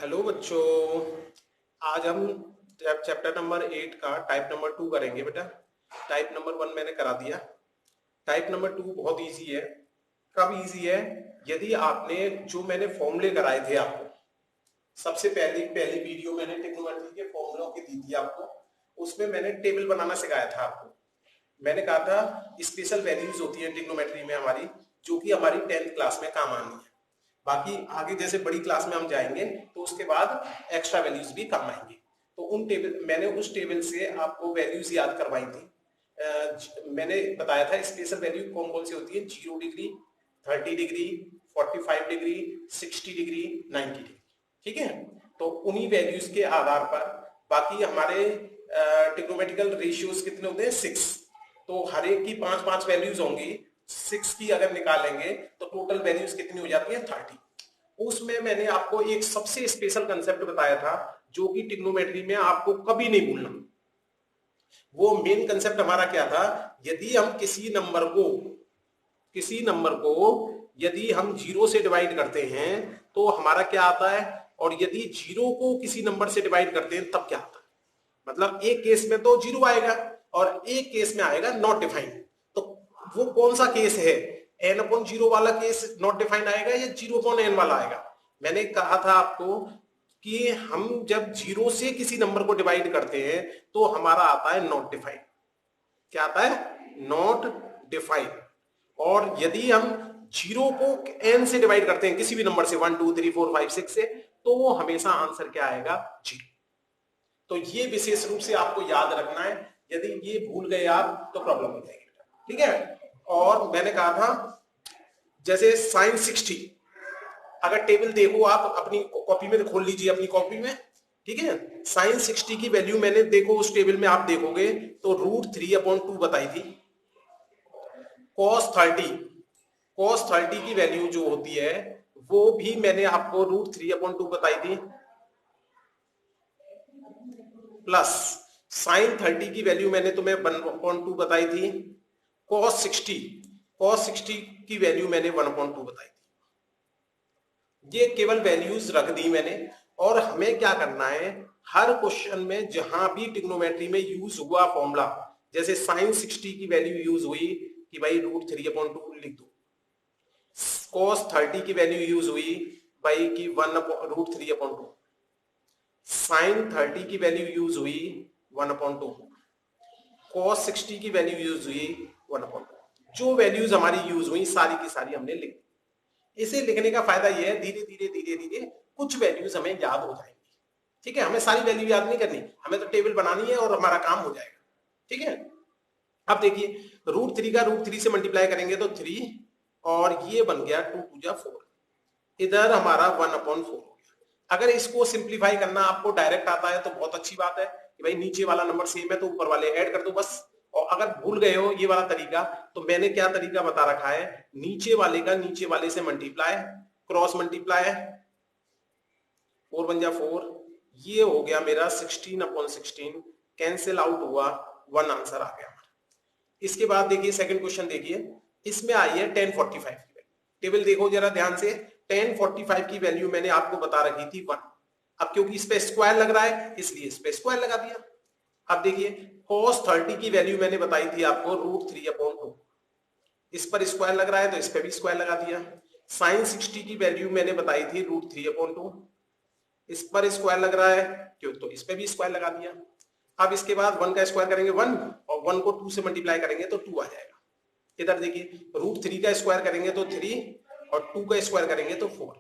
Hello बच्चों। आज हम चैप्टर नंबर 8 का टाइप नंबर 2 करेंगे बेटा। टाइप नंबर 1 मैंने करा दिया। टाइप नंबर 2 बहुत इजी है। कब इजी है? यदि आपने जो मैंने फॉर्मूले कराए थे आपको, सबसे पहली पहली वीडियो मैंने ट्रिग्नोमेट्री के फॉर्मूलों की दी थी आपको। उसमें मैंने टेबल बनाना सिखाया था आपको। मैंने कहा था स्पेशल वैल्यूज होती है ट्रिग्नोमेट्री में हमारी, जो कि हमारी 10th क्लास में काम आनी है। बाकी आगे जैसे बड़ी क्लास में हम जाएंगे तो उसके बाद एक्स्ट्रा वैल्यूज भी काम आएंगे। तो उन टेबल मैंने उस टेबल से आपको वैल्यूज याद करवाई थी। मैंने बताया था स्पेशल वैल्यू कौन कौन सी होती है, 0 degree, 30 degree, 45 degree, 60 degree, 90 degree. ठीक है। तो उन्हीं वैल्यूज के आधार पर बाकी हमारे ट्रिग्नोमेट्रिकल रेशियोज कितने होते हैं, 6। तो हर एक की 5-5 वैल्यूज होंगी। 6 की अगर निकालेंगे तो टोटल वैल्यूज कितनी हो जाती है, 30। उसमें मैंने आपको एक सबसे स्पेशल कंसेप्ट बताया था जो कि ट्रिग्नोमेट्री में आपको कभी नहीं भूलना। वो मेन कंसेप्ट हमारा क्या था, यदि हम किसी नंबर को यदि हम 0 से डिवाइड करते हैं तो हमारा क्या आता है, और यदि 0 को किसी नंबर से डिवाइड करते हैं तब क्या आता है। मतलब एक केस में तो 0 आएगा और एक केस में आएगा नॉट डिफाइंड। तो वो कौन सा केस है, n/0 वाला केस नॉट डिफाइंड आएगा या 0/n वाला आएगा? मैंने कहा था आपको कि हम जब 0 से किसी नंबर को डिवाइड करते हैं तो हमारा आता है नॉट डिफाइंड। क्या आता है? Not defined. और यदि हम 0 को n से डिवाइड करते हैं किसी भी नंबर से, 1 2 3 4 5 6 से, तो वो हमेशा आंसर क्या आएगा, 0। तो ये विशेष रूप से आपको याद रखना है। यदि ये भूल गए आप तो प्रॉब्लम हो जाएगी। ठीक है। और मैंने कहा था जैसे साइन 60, अगर टेबल देखो आप अपनी कॉपी में, खोल लीजिए अपनी कॉपी में। ठीक है। साइन 60 की वैल्यू मैंने, देखो उस टेबल में आप देखोगे तो √3/2 बताई थी। cos 30 की वैल्यू जो होती है वो भी मैंने आपको √3/2 बताई थी। प्लस साइन 30 की वैल्यू मैंने तुम्हें 1/2 बताई थी। cos 60 की वैल्यू मैंने 1/2 बताई थी। ये केवल वैल्यूज रख दी मैंने। और हमें क्या करना है, हर क्वेश्चन में जहां भी ट्रिग्नोमेट्री में यूज हुआ फॉर्मूला, जैसे साइन 60 की वैल्यू यूज हुई कि भाई √3/2 लिख दो। cos 30 की वैल्यू यूज हुई भाई कि √3/2। साइन 30 की वैल्यू यूज हुई 1/2। cos 60 की वैल्यू यूज हुई 1/2। जो वैल्यूज हमारी यूज हुई सारी की सारी हमने लिख दी। इसे लिखने का फायदा यह है, धीरे धीरे धीरे धीरे कुछ वैल्यूज हमें याद हो जाएंगी। ठीक है। हमें सारी वैल्यू याद नहीं करनी, हमें तो टेबल बनानी है और हमारा काम हो जाएगा। ठीक है। अब देखिए √3 का √3 से मल्टीप्लाई करेंगे तो 3, और ये बन गया 2 2 जा 4। इधर हमारा 1/4 हो गया। अगर इसको सिंप्लीफाई करना आपको डायरेक्ट आता है तो बहुत अच्छी बात है कि भाई नीचे वाला नंबर सेम है तो ऊपर वाले ऐड कर दो बस। और अगर भूल गए हो ये वाला तरीका, तो मैंने क्या तरीका बता रखा है, नीचे वाले का नीचे वाले से मल्टीप्लाई, क्रॉस मल्टीप्लाई, 4 1 जा 4, ये हो गया मेरा 16/16, कैंसिल आउट हुआ, 1 आंसर आ गया। इसके बाद देखिए सेकंड क्वेश्चन देखिए, इसमें आई है 1045 की वैल्यू। टेबल देखो जरा ध्यान से, 1045 की वैल्यू मैंने आपको बता रखी थी 1। अब क्योंकि इस पे स्क्वायर लग रहा है इसलिए इस पे स्क्वायर लगा दिया। अब देखिए cos 30 की वैल्यू मैंने बताई थी आपको √3/2, इस पर स्क्वायर लग रहा है तो इस पे भी स्क्वायर लगा दिया। साइन 60 की वैल्यू मैंने बताई थी √3/2, इस पर स्क्वायर लग रहा है क्यों, तो इस पे भी स्क्वायर लगा दिया। अब इसके बाद 1 का स्क्वायर करेंगे 1, और 1 को 2 से मल्टीप्लाई करेंगे तो 2 आ जाएगा। इधर देखिए √3 का स्क्वायर करेंगे तो 3, और 2 का स्क्वायर करेंगे तो 4।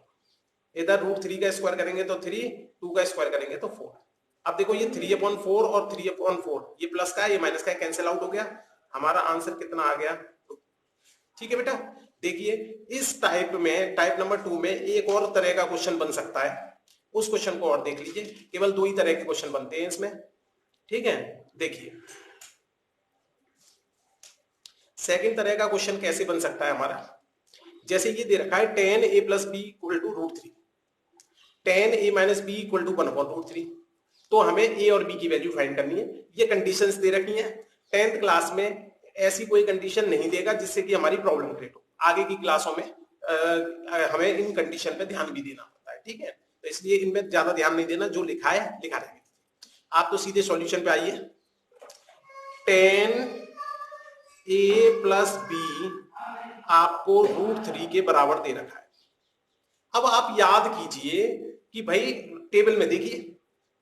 इधर √3 का स्क्वायर करेंगे तो 3, 2 का स्क्वायर करेंगे तो 4। अब देखो ये 3/4 और 3/4, ये प्लस का है ये माइनस का है, कैंसिल आउट हो गया। हमारा आंसर कितना आ गया? ठीक है बेटा। देखिए इस टाइप में, टाइप नंबर 2 में एक और तरह का क्वेश्चन बन सकता है। उस क्वेश्चन को और देख लीजिए, केवल 2 ही तरह के क्वेश्चन बनते हैं इसमें। ठीक है। देखिए सेकंड तरह का क्वेश्चन कैसे बन सकता है हमारा, जैसे ये दे रखा है 10a + b = √3, 10a - b = 1/√3। तो हमें a और b की वैल्यू फाइंड करनी है। ये कंडीशंस दे रखी हैं। 10th क्लास में ऐसी कोई कंडीशन नहीं देगा जिससे कि हमारी प्रॉब्लम क्रिएट हो। आगे की क्लासों में हमें इन कंडीशन पे ध्यान भी देना पड़ता है। ठीक है। तो इसलिए इनमें ज्यादा ध्यान नहीं देना, जो लिखा है लिखा रहेगा। आप तो सीधे सॉल्यूशन पे आइए। 10a+b आपको √3 के बराबर दे रखा है। अब आप याद कीजिए कि भाई टेबल में देखिए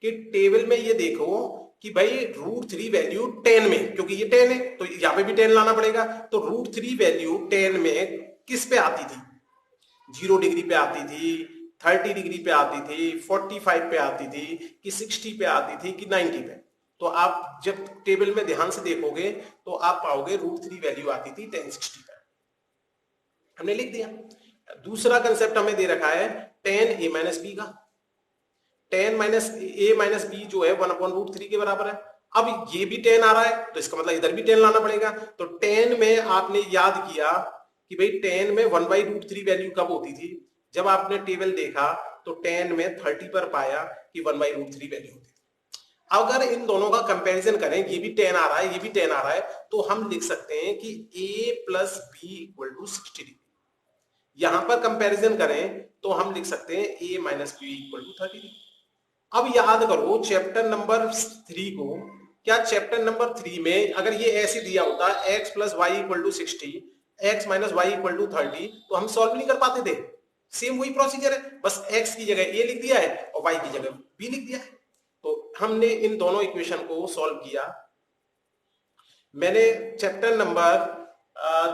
कि टेबल में ये देखो कि भाई √3 वैल्यू 10 में, क्योंकि ये 10 है तो यहां पे भी 10 लाना पड़ेगा, तो √3 वैल्यू 10 में किस पे आती थी? 0 डिग्री पे आती थी, 30 डिग्री पे आती थी, 45 पे आती थी, कि 60 पे आती थी, कि 90 पे? तो आप जब टेबल में ध्यान से देखोगे तो आप पाओगे √3 वैल्यू आती थी 1060 पे। हमने लिख दिया। दूसरा कंसेप्ट हमें दे रखा है 10a-b का। 10a-b जो है 1/√3 के बराबर है। अब ये भी 10 आ रहा है तो इसका मतलब इधर भी 10 लाना पड़ेगा। तो 10 में आपने याद किया कि भाई 10 में 1/√3 वैल्यू कब होती थी? जब आपने टेबल देखा तो 10 में 30 पर पाया कि 1/√3 वैल्यू होती थी। अगर इन दोनों का कंपैरिजन करें, ये भी 10 आ रहा है, ये भी 10 आ रहा है, तो हम लिख सकते हैं कि a+b = 60 डिग्री। यहां पर कंपैरिजन करें तो हम लिख सकते हैं a-b = 30 डिग्री। अब याद करो चैप्टर नंबर 3 को, क्या चैप्टर नंबर 3 में अगर ये ऐसे दिया होता x + y = 60, x - y = 30, तो हम सॉल्व नहीं कर पाते थे। सेम वही प्रोसीजर है, बस x की जगह a लिख दिया है और y की जगह b लिख दिया है। तो हमने इन दोनों इक्वेशन को सॉल्व किया। मैंने चैप्टर नंबर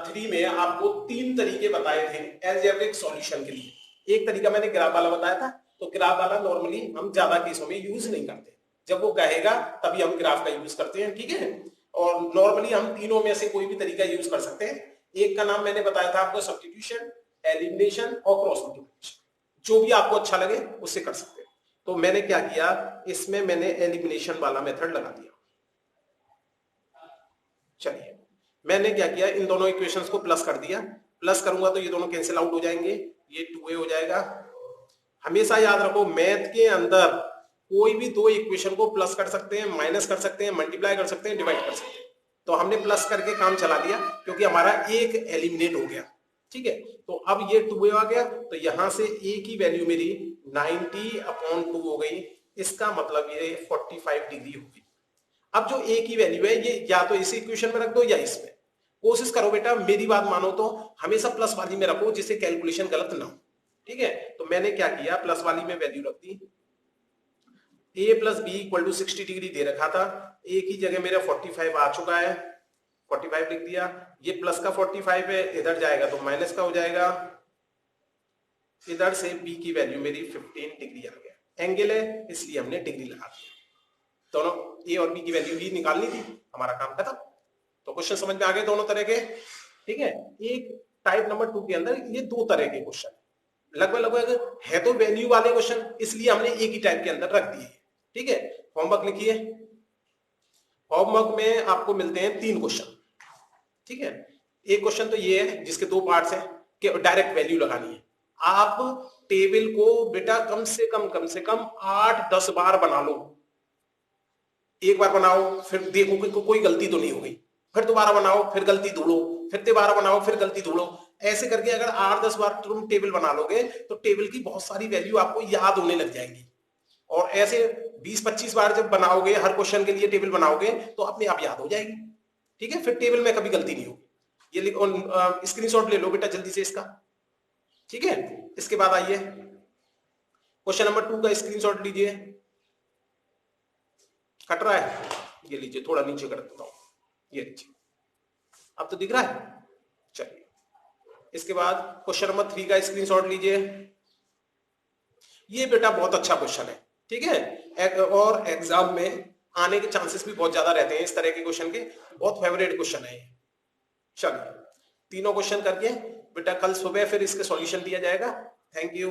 3 में आपको 3 तरीके बताए थे अलजेब्रिक सॉल्यूशन के लिए। एक तरीका मैंने ग्राफ वाला बताया था, तो ग्राफ वाला नॉर्मली हम ज्यादा केसों में यूज नहीं करते, जब वो कहेगा तभी हम ग्राफ का यूज करते हैं, ठीक है। और नॉर्मली हम तीनों में से कोई भी तरीका यूज कर सकते हैं। एक का नाम मैंने बताया था आपको सब्स्टिट्यूशन, एलिमिनेशन और क्रॉस मल्टीप्लिकेशन, जो भी आपको अच्छा लगे उससे कर सकते हैं। तो मैंने क्या किया, इसमें मैंने एलिमिनेशन वाला मेथड लगा दिया। चलिए मैंने क्या किया, इन दोनों इक्वेशंस को प्लस कर दिया। प्लस करूंगा तो ये दोनों कैंसिल आउट हो जाएंगे, ये 2a हो जाएगा। हमेशा याद रखो मैथ के अंदर कोई भी दो इक्वेशन को प्लस कर सकते हैं, माइनस कर सकते हैं, मल्टीप्लाई कर सकते हैं, डिवाइड कर सकते हैं। तो हमने प्लस करके काम चला दिया क्योंकि हमारा एक एलिमिनेट हो गया, ठीक है। तो अब ये 2a आ गया, तो यहां से a की वैल्यू मेरी 90/2 हो गई। इसका मतलब ये 45 डिग्री हो गई। अब जो a की वैल्यू है ये या तो इस इक्वेशन में रख दो या इसमें। कोशिश करो बेटा, मेरी बात मानो तो हमेशा प्लस वाली में रखो जिससे कैलकुलेशन गलत ना हो, ठीक है। तो मैंने क्या किया, प्लस वाली में वैल्यू रख दी। a+b = 60 डिग्री दे रखा था, a की जगह मेरा 45 आ चुका है, 45 लिख दिया। ये प्लस का 45 है, इधर जाएगा तो माइनस का हो जाएगा। इधर से b की वैल्यू मेरी 15 डिग्री आ गया। एंगल है इसलिए हमने डिग्री लगा दिया। दोनों a और b की वैल्यू ही निकालनी थी, हमारा काम खत्म। तो क्वेश्चन समझ में आ गए दोनों तरह के, ठीक है। एक टाइप नंबर 2 के अंदर ये दो तरह के क्वेश्चन लगभग है तो वैल्यू वाले क्वेश्चन, इसलिए हमने एक ही टाइप के अंदर रख दिए, ठीक है। होमवर्क लिखिए। होमवर्क में आपको मिलते हैं 3 क्वेश्चन, ठीक है। एक क्वेश्चन तो ये है जिसके 2 पार्ट्स हैं कि डायरेक्ट वैल्यू लगानी है। आप टेबल को बेटा कम से कम 8-10 बार बना लो। एक बार बनाओ फिर देखो कि कोई गलती तो नहीं हो गई, फिर दोबारा बनाओ फिर गलती ढूंढो, फिर दोबारा बनाओ फिर गलती ढूंढो। ऐसे करके अगर 8-10 बार तुम टेबल बना लोगे तो टेबल की बहुत सारी वैल्यू आपको याद होने लग जाएंगी। और ऐसे 20-25 बार जब बनाओगे, हर क्वेश्चन के लिए टेबल बनाओगे तो अपने आप याद हो जाएगी, ठीक है। फिर टेबल में कभी गलती नहीं होगी। ये स्क्रीनशॉट ले लो बेटा जल्दी से इसका, ठीक है। इसके बाद आइए क्वेश्चन नंबर 2 का स्क्रीनशॉट लीजिए। कट रहा है, ये लीजिए, थोड़ा नीचे कर देता हूं, ये लीजिए, अब तो दिख रहा है। चलिए इसके बाद क्वेश्चन नंबर 3 का स्क्रीनशॉट लीजिए। ये बेटा बहुत अच्छा क्वेश्चन है, ठीक है, और एग्जाम में आने के चांसेस भी बहुत ज्यादा रहते हैं इस तरह के क्वेश्चन के। बहुत फेवरेट क्वेश्चन है ये। चलिए तीनों क्वेश्चन करके बेटा कल सुबह फिर इसके सॉल्यूशन दिया जाएगा। Thank you.